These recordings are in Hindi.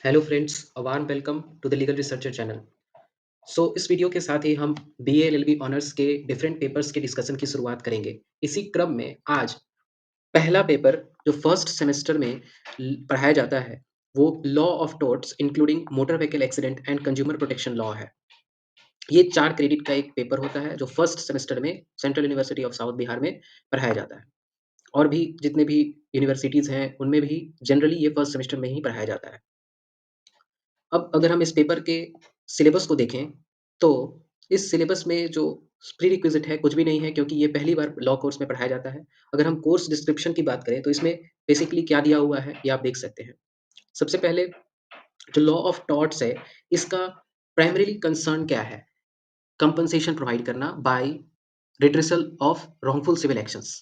Hello friends, a warm welcome to the legal researcher channel. इस वीडियो के साथ ही हम बीए एलएलबी ऑनर्स के डिफरेंट पेपर्स के डिस्कशन की शुरुआत करेंगे। इसी क्रम में आज पहला पेपर जो फर्स्ट सेमेस्टर में पढ़ाया जाता है, वो law of torts including motor vehicle accident and consumer protection law है। ये 4 क्रेडिट का एक पेपर होता है जो फर्स्ट सेमेस्टर में central university of south Bihar में पढ़ाया जाता है। और भी जितने भी यूनिवर्सिटीज़ हैं, उनमें भी जनरली ये फर्स्ट सेमेस्टर में ही पढ़ाया जाता है। अब अगर हम इस पेपर के सिलेबस को देखें, तो इस सिलेबस में जो प्रीरिक्विज़िट है, कुछ भी नहीं है क्योंकि ये पहली बार लॉ कोर्स में पढ़ाया जाता है। अगर हम कोर्स डिस्क्रिप्शन की बात करें, तो इसमें बेसिकली क्या दिया हुआ है, ये आप देख सकते हैं। सबसे पहले जो लॉ ऑफ टॉर्ट्स है, इसका प्राइमरीली कंसर्न क्या है? कंपनसेशन प्रोवाइड करना by redressal of wrongful civil actions.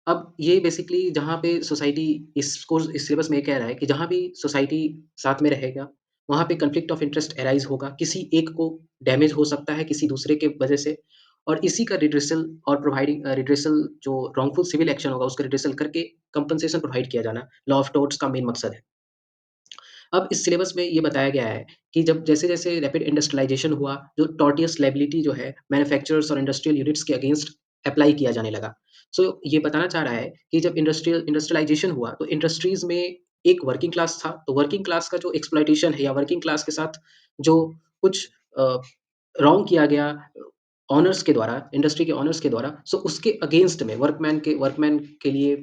अब ये बेसिकली जहाँ पे सोसाइटी इस सिलेबस में ये कह रहा है कि जहाँ भी सोसाइटी साथ में रहेगा, वहाँ पे कॉन्फ्लिक्ट ऑफ इंटरेस्ट अराइज़ होगा। किसी एक को डैमेज हो सकता है किसी दूसरे के वजह से और इसी का रिड्रेसल और रिड्रेसल जो रॉन्गफुल सिविल एक्शन होगा, उसका रिड्रेसल करके कंपनसेशन प्रोवाइड किया जाना, लॉ ऑफ टॉर्ट्स का मेन मकसद है। अब इस सिलेबस में ये बताया गया है कि जब जैसे-जैसे रैपिड इंडस्ट्रियलाइज़ेशन हुआ, जो टॉर्टियस लायबिलिटी जो है मैन्युफैक्चरर्स और इंडस्ट्रियल यूनिट्स के अगेंस्ट अप्लाई किया जाने लगा। ये बताना चाह रहा है कि जब इंडस्ट्रियलाइज़ेशन हुआ, तो इंडस्ट्रीज़ में एक वर्किंग क्लास था, तो वर्किंग क्लास का जो एक्सप्लॉइटेशन है या वर्किंग क्लास के साथ जो कुछ अ, रॉन्ग किया गया ओनर्स के द्वारा, इंडस्ट्री के ओनर्स के द्वारा, उसके अगेंस्ट में वर्कमैन के लिए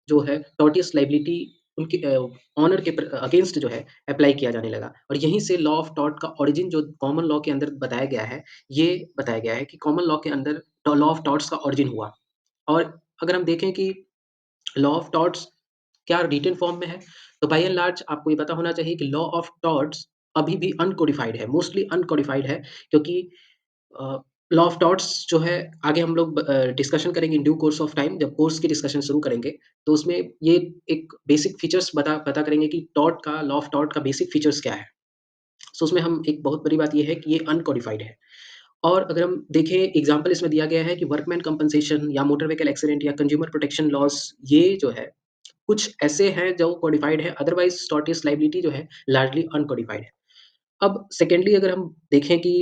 जो है टॉर्टियस लायबिलिटी उनके ऑनर के अगेंस्ट जो है अप्लाई किया जाने लगा और यहीं से लॉ ऑफ टॉर्ट का ओरिजिन जो कॉमन लॉ के अंदर बताया गया है, ये बताया गया है कि कॉमन लॉ के अंदर लॉ ऑफ टॉर्ट्स का ओरिजिन हुआ। और अगर हम देखें कि लॉ ऑफ टॉर्ट्स क्या रिटन फॉर्म में है, तो बाय एंड लार्ज आपको ये पता होना चाहिए कि लॉ ऑफ टॉर्ट्स अभी भी अनकोडिफाइड है, मोस्टली अनकोडिफाइड है क्योंकि अ, लॉ ऑफ टॉर्ट्स जो है आगे हम लोग डिस्कशन करेंगे in due course of time जब कोर्स की डिस्कशन शुरू करेंगे, तो उसमें ये एक बेसिक फीचर्स पता करेंगे कि लॉ ऑफ टॉर्ट का बेसिक फीचर्स क्या है। उसमें हम एक बहुत बड़ी बात ये है कि ये अनकोडिफाइड है। और अगर हम देखें एग्ज़ाम्पल इसमें दिया गया है कि वर्कमैन कंपनसेशन या मोटर व्हीकल एक्सीडेंट या कंज्यूमर प्रोटेक्शन लॉज़ ये जो है, कुछ ऐसे हैं जो कोडिफाइड है, अदरवाइज़ टॉर्टियस लायबिलिटी जो है लार्जली अनकोडिफाइड है। अब सेकेंडली अगर हम देखें कि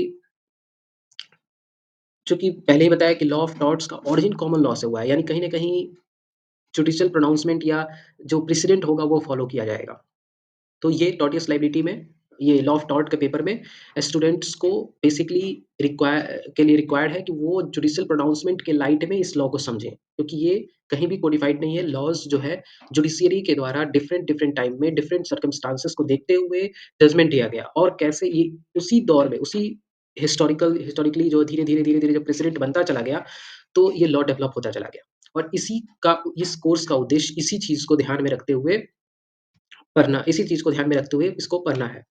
चूँकि पहले ही बताया कि लॉ ऑफ टॉर्ट्स का ओरिजिन कॉमन लॉ से हुआ है, यानी कहीं न कहीं जुडिशियल प्रोनाउंसमेंट या जो प्रेसिडेंट होगा वो फॉलो किया जाएगा। तो ये टॉर्टियस लायबिलिटी में ये लॉ ऑफ टॉर्ट के पेपर में स्टूडेंट्स को बेसिकली रिक्वायर्ड है कि वो जुडिशियल प्रोनाउंसमेंट के लाइट में इस लॉ को समझें, क्योंकि ये कहीं भी कोडिफाइड नहीं है। लॉज़ जो है जुडिशियरी के द्वारा डिफरेंट डिफरेंट टाइम में डिफरेंट सर्कमस्टांसेस को देखते हुए जजमेंट दिया गया और कैसे ये उसी दौर में उसी हिस्टोरिकली जो धीरे-धीरे जब प्रेसिडेंट बनता चला गया, तो ये लॉ डेवलप होता चला गया। और इस कोर्स का उद्देश्य इसी चीज़ को ध्यान में रखते हुए इसी चीज़ को ध्यान में रखते हुए इसको पढ़ना है।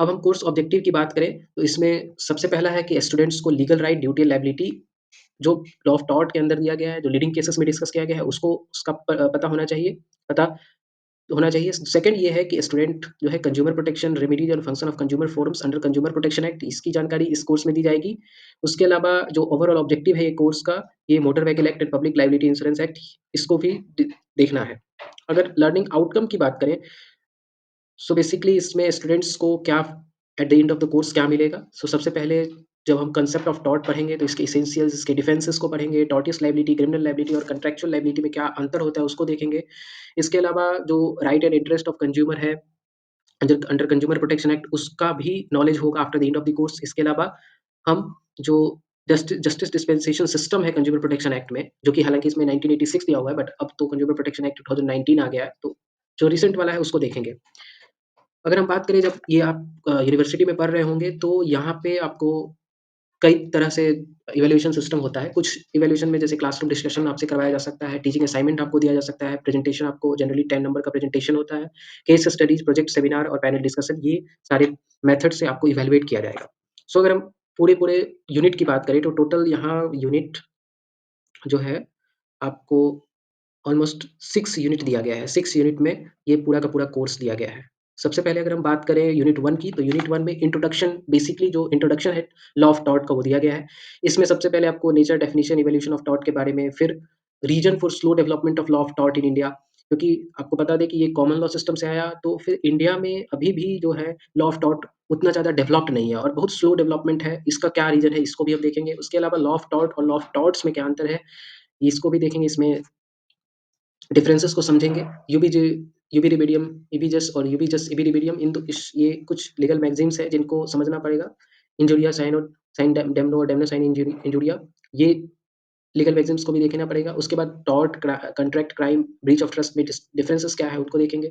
अब हम कोर्स ऑब्जेक्टिव की बात करें, तो इसमें सबसे पहला है कि स्टूडेंट्स को लीगल राइट, ड्यूटी, लायबिलिटी जो लॉ ऑफ टॉर्ट के अंदर दिया गया है, जो लीडिंग केसेस में डिस्कस किया गया है, उसका पता होना चाहिए। सेकंड ये है कि स्टूडेंट जो है कंज्यूमर प्रोटेक्शन रेमेडीज और function of consumer forums under consumer protection act, इसकी जानकारी इस कोर्स में दी जाएगी। उसके अलावा जो ओवरऑल ऑब्जेक्टिव है ये कोर्स का, ये motor vehicle act and public liability insurance act, इसको भी देखना है। अगर लर्निंग आउटकम की बात करें, बेसिकली इसमें स्टूडेंट्स को क्या at the end of the course क्या मिलेगा? सबसे पहले जब हम कांसेप्ट ऑफ टॉर्ट पढ़ेंगे, तो इसके एसेंशियल्स, इसके डिफेंसेस को पढ़ेंगे, टॉर्टियस लायबिलिटी, क्रिमिनल लायबिलिटी और कॉन्ट्रैक्चुअल लायबिलिटी में क्या अंतर होता है, उसको देखेंगे। इसके अलावा जो right and interest of consumer है, under under consumer protection act, उसका भी नॉलेज होगा after the end of the course. इसके अलावा हम जो जस्टिस डिस्पेंसेशन सिस्टम है कंज्यूमर प्रोटेक्शन एक्ट में, जो कि हालाँकि इसमें 1986 दिया हुआ है, बट अब तो कंज्यूमर प्रोटेक्शन एक्ट 2019 आ गया है, तो जो रिसेंट वाला है उसको देखेंगे। अगर हम बात करें जब ये आप यूनिवर्सिटी में पढ़ रहे होंगे, तो यहाँ पे आपको कई तरह से इवैल्यूएशन सिस्टम होता है। कुछ इवैल्यूएशन में जैसे क्लासरूम डिस्कशन आपसे करवाया जा सकता है, टीचिंग असाइनमेंट आपको दिया जा सकता है, प्रेजेंटेशन आपको जनरली 10 नंबर का प्रेजेंटेशन होता है, केस स्टडीज़, प्रोजेक्ट, सेमिनार और पैनल डिस्कशन, ये सारे मेथड से आपको इवैल्यूएट किया जाएगा। अगर हम पूरे-पूरे यूनिट की बात करें, तो टोटल यहाँ यूनिट जो है आपको ऑलमोस्ट 6 यूनिट दिया गया है। 6 यूनिट में ये पूरा का पूरा कोर्स दिया गया है। सबसे पहले अगर हम बात करें यूनिट 1 की, तो यूनिट 1 में इंट्रोडक्शन, बेसिकली जो इंट्रोडक्शन है लॉ ऑफ टॉर्ट का, वो दिया गया है। इसमें सबसे पहले आपको nature, definition, evolution of tort के बारे में, फिर reason for slow development of law of tort in India, क्योंकि आपको बता दें कि ये कॉमन लॉ सिस्टम से आया, तो फिर इंडिया में अभी भी जो है लॉ ऑफ टॉट उतना ज़्यादा डेवलप्ड नहीं है और बहुत स्लो डेवलपमेंट है। इसका क्या रीज़न है, इसको भी हम देखेंगे। उसके अलावा लॉ ऑफ टॉट और लॉ ऑफ टॉट्स में क्या अंतर है, इसको भी देखेंगे। इसमें डिफरेंसेस को समझेंगे। यूबीजे यूबीरिबिडियम, ईबीजस और यूबीजस ईबीरिबिडियम, इन दो इस ये कुछ लीगल मैगज़ीन्स हैं जिनको समझना पड़ेगा। इंजुरिया साइन और साइन डेमनो और डेमनो साइन इंजुरिया, ये लीगल मैगज़ीन्स को भी देखना पड़ेगा। उसके बाद tort, contract, crime, breach of trust में डिफरेंसेस क्या है उनको देखेंगे।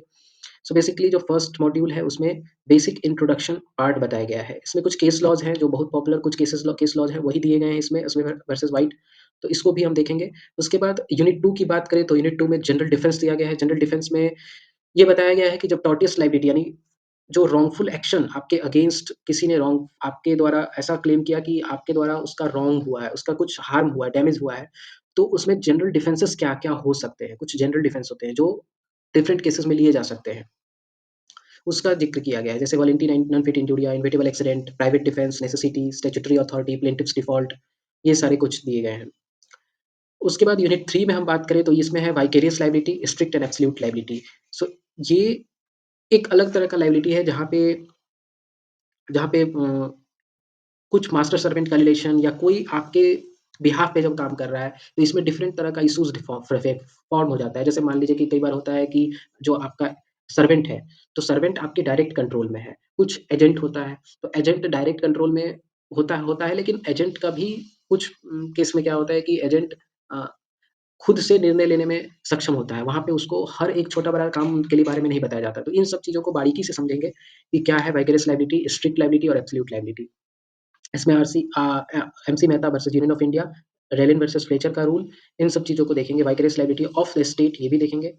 सो बेसिकली जो फर्स्ट मॉड्यूल है उसमें बेसिक इंट्रोडक्शन पार्ट बताया गया है। इसमें कुछ केस लॉज़ हैं जो बहुत पॉपुलर कुछ केस लॉज़ हैं वही दिए गए हैं इसमें वर्सेस व्हाइट, तो इसको भी हम देखेंगे। उसके बाद यूनिट 2 की बात करें तो यूनिट 2 में जनरल डिफेंस दिया गया है। जनरल डिफेंस में ये बताया गया है कि जब टॉर्टियस लायबिलिटी यानी जो रॉन्गफुल एक्शन आपके अगेंस्ट किसी ने रॉन्ग आपके द्वारा ऐसा क्लेम किया कि आपके द्वारा उसका रॉन्ग हुआ है, उसका कुछ हार्म हुआ है, डैमेज हुआ है, तो उसमें जनरल डिफेंसेस क्या-क्या हो सकते हैं। कुछ जनरल डिफेंस होते हैं जो डिफरेंट केसेस में लिए जा सकते हैं। उसका ज़िक्र किया गया है, जैसे volenti non fit injuria, inevitable accident, private defence, necessity, statutory authority, plaintiff's default, ये सारे कुछ दिए गए हैं। उसके बाद यूनिट 3 में हम बात करें तो इसमें है vicarious liability, strict and absolute liability. So ये एक अलग तरह का लायबिलिटी है जहाँ पे कुछ मास्टर सर्वेंट का रिलेशन या कोई आपके बिहाफ़ पे जब काम कर रहा है, तो इसमें डिफरेंट तरह का इश्यूज़ फॉर्म हो जाता है। जैसे मान लीजिए कि कई बार होता है कि जो आपका सर्वेंट है, तो सर्वेंट आपके डायरेक्ट कंट्रोल में है। कुछ एजेंट होता है, तो एजेंट डायरेक्ट कंट्रोल में होता है, लेकिन एजेंट का भी कुछ केस में क्या होता है कि एजेंट अ, खुद से निर्णय लेने में सक्षम होता है। वहाँ पे उसको हर एक छोटा-बड़ा काम के लिए बारे में नहीं बताया जाता। तो इन सब चीज़ों को बारीकी से समझेंगे कि क्या है वाइगेरस लायबिलिटी, स्ट्रिक्ट लायबिलिटी और एब्सोल्यूट लायबिलिटी। इसमें MC Mehta versus Union of India, Rylands versus Fletcher का रूल, इन सब चीज़ों को देखेंगे। Vicarious liability of the state, ये भी देखेंगे।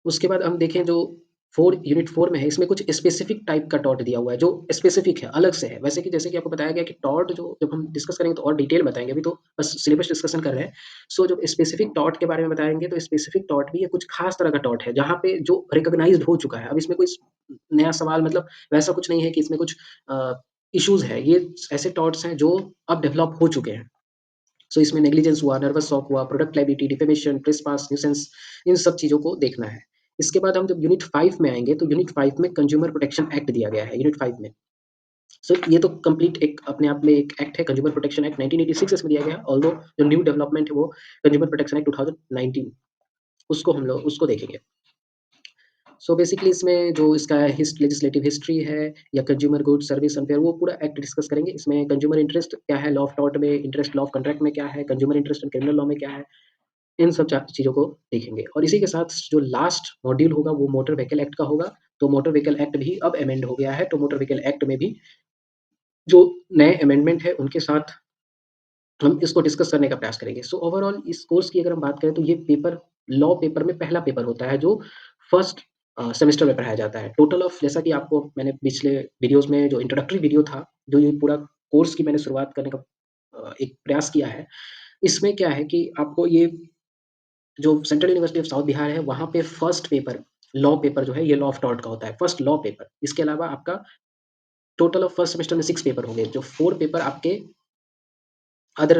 उसके बाद हम देखें जो 4 यूनिट 4 में है, इसमें कुछ स्पेसिफिक टाइप का टॉर्ट दिया हुआ है, जो स्पेसिफिक है, अलग से है। वैसे कि जैसे कि आपको बताया गया कि टॉर्ट जो जब हम डिस्कस करेंगे तो और डिटेल बताएँगे, अभी तो बस सिलेबस डिस्कशन कर रहे हैं। सो जब स्पेसिफिक टॉर्ट के बारे में बताएँगे, तो स्पेसिफिक टॉर्ट भी ये कुछ खास तरह का टॉर्ट है, जहाँ पे जो रिकॉग्नाइज़्ड हो चुका है। अब इसमें कोई नया सवाल मतलब वैसा कुछ नहीं है कि इसमें कुछ इश्यूज़ है। ये ऐसे टॉर्ट्स हैं जो अब डेवलप हो चुके हैं। सो इसमें नेग्लिजेंस हुआ, नर्वस शॉक हुआ, product liability, defamation, trespass, nuisance, इन सब चीज़ों को देखना है। इसके बाद हम जब यूनिट 5 में आएँगे, तो यूनिट 5 में कंज्यूमर प्रोटेक्शन एक्ट दिया गया है, यूनिट 5 में। सो ये तो कंप्लीट एक अपने आप में एक एक्ट है, कंज्यूमर प्रोटेक्शन एक्ट 1986 इसमें दिया गया है, ऑल्दो जो न्यू डेवलपमेंट है वो कंज्यूमर प्रोटेक्शन एक्ट 2019, उसको देखेंगे। सो बेसिकली इसमें जो इसका लेजिस्लेटिव हिस्ट्री है या कंज्यूमर गुड्स सर्विस अनफेयर, वो पूरा एक्ट डिस्कस करेंगे। इसमें कंज्यूमर इंटरेस्ट क्या है, लॉ ऑफ टॉर्ट में इंटरेस्ट, लॉ ऑफ कॉन्ट्रैक्ट में क्या है, consumer interest and criminal law में क्या है, इन सब चीज़ों को देखेंगे। और इसी के साथ जो लास्ट मॉड्यूल होगा वो मोटर व्हीकल एक्ट का होगा। तो मोटर व्हीकल एक्ट भी अब अमेंड हो गया है, तो मोटर व्हीकल एक्ट में भी जो नए अमेंडमेंट है उनके साथ हम इसको डिस्कस करने का प्रयास करेंगे। सो ओवरऑल इस कोर्स की अगर हम बात करें तो ये पेपर लॉ पेपर में पहला पेपर होता है जो फर्स्ट सेमेस्टर में पढ़ाया जाता है। टोटल ऑफ, जैसा कि आपको मैंने पिछले वीडियोज़ में जो इंट्रोडक्टरी वीडियो था, जो ये पूरा कोर्स की मैंने शुरुआत करने का एक प्रयास किया है। इसमें क्या है कि आपको ये जो central university of south Bihar है, वहाँ पे फर्स्ट पेपर, लॉ पेपर जो है ये लॉ ऑफ टॉट का होता है, फर्स्ट लॉ पेपर। इसके अलावा आपका टोटल ऑफ फर्स्ट सेमेस्टर में 6 पेपर होंगे, जो 4 पेपर आपके अदर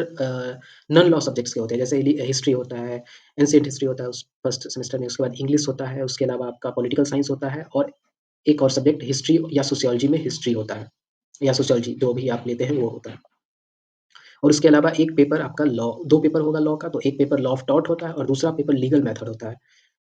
नॉन लॉ सब्जेक्ट्स के होते हैं, जैसे हिस्ट्री होता है, एंशिएंट हिस्ट्री होता है उस फर्स्ट सेमेस्टर में, उसके बाद इंग्लिश होता है, उसके अलावा आपका पॉलिटिकल साइंस होता है और एक और सब्जेक्ट हिस्ट्री या सोशियोलॉजी में हिस्ट्री होता है, या सोशियोलॉजी जो भी आप लेते हैं वो होता है। और उसके अलावा एक पेपर आपका लॉ, 2 पेपर होगा लॉ का, तो एक पेपर लॉ ऑफ टॉट होता है और दूसरा पेपर लीगल मेथड होता है।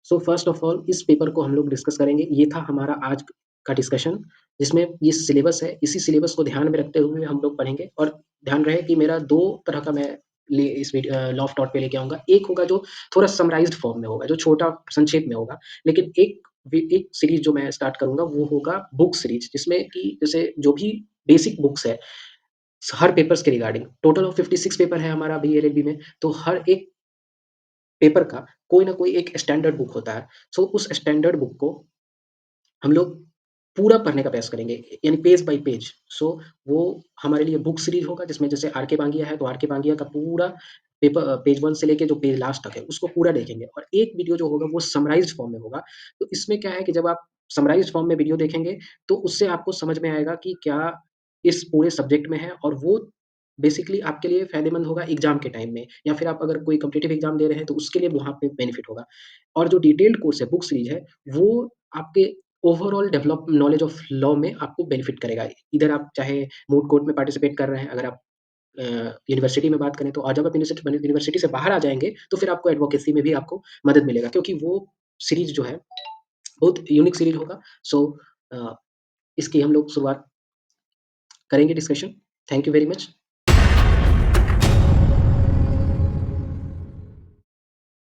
सो फर्स्ट ऑफ ऑल इस पेपर को हम लोग डिस्कस करेंगे। ये था हमारा आज का डिस्कशन, जिसमें ये सिलेबस है, इसी सिलेबस को ध्यान में रखते हुए हम लोग पढ़ेंगे। और ध्यान रहे कि मेरा 2 तरह का मैं लॉ ऑफ टॉट पे लेके आऊँगा। एक होगा जो थोड़ा समराइज़्ड फॉर्म में होगा, जो छोटा संक्षेप में होगा, लेकिन एक सीरीज़ जो मैं स्टार्ट करूँगा वो होगा बुक सीरीज़, जिसमें कि जैसे जो भी बेसिक बुक्स है हर पेपर्स के रिगार्डिंग, टोटल ऑफ 56 पेपर है हमारा अभी एलएलबी में, तो हर एक पेपर का कोई ना कोई एक स्टैंडर्ड बुक होता है। सो उस स्टैंडर्ड बुक को हम लोग पूरा पढ़ने का प्रयास करेंगे, यानी पेज बाय पेज। सो वो हमारे लिए बुक सीरीज़ होगा, जिसमें जैसे आर के बांगिया है, तो आर के बांगिया का पूरा पेज 1 से लेके जो पेज लास्ट तक है, उसको पूरा देखेंगे। और एक वीडियो जो होगा वो समराइज़्ड फॉर्म में होगा। तो इसमें क्या है कि जब आप समराइज़्ड फॉर्म में वीडियो देखेंगे, तो उससे आपको समझ में आएगा कि क्या इस पूरे सब्जेक्ट में है, और वो बेसिकली आपके लिए फ़ायदेमंद होगा एग्ज़ाम के टाइम में या फिर आप अगर कोई कॉम्पिटिटिव एग्ज़ाम दे रहे हैं तो उसके लिए वहाँ पे बेनिफिट होगा। और जो डिटेल्ड कोर्स है, बुक सीरीज़ है, वो आपके overall develop knowledge of law में आपको बेनिफिट करेगा। इधर आप चाहे मूट कोर्ट में पार्टिसिपेट कर रहे हैं, अगर आप अ, यूनिवर्सिटी में बात करें तो और जब आप यूनिवर्सिटी से बाहर आ जाएँगे, तो फिर आपको एडवोकेसी में भी आपको मदद मिलेगा क्योंकि वो सीरीज़ जो है, बहुत यूनिक सीरीज़ होगा। सो अ, इसकी हम लोग शुरुआत करेंगे discussion. Thank you very much.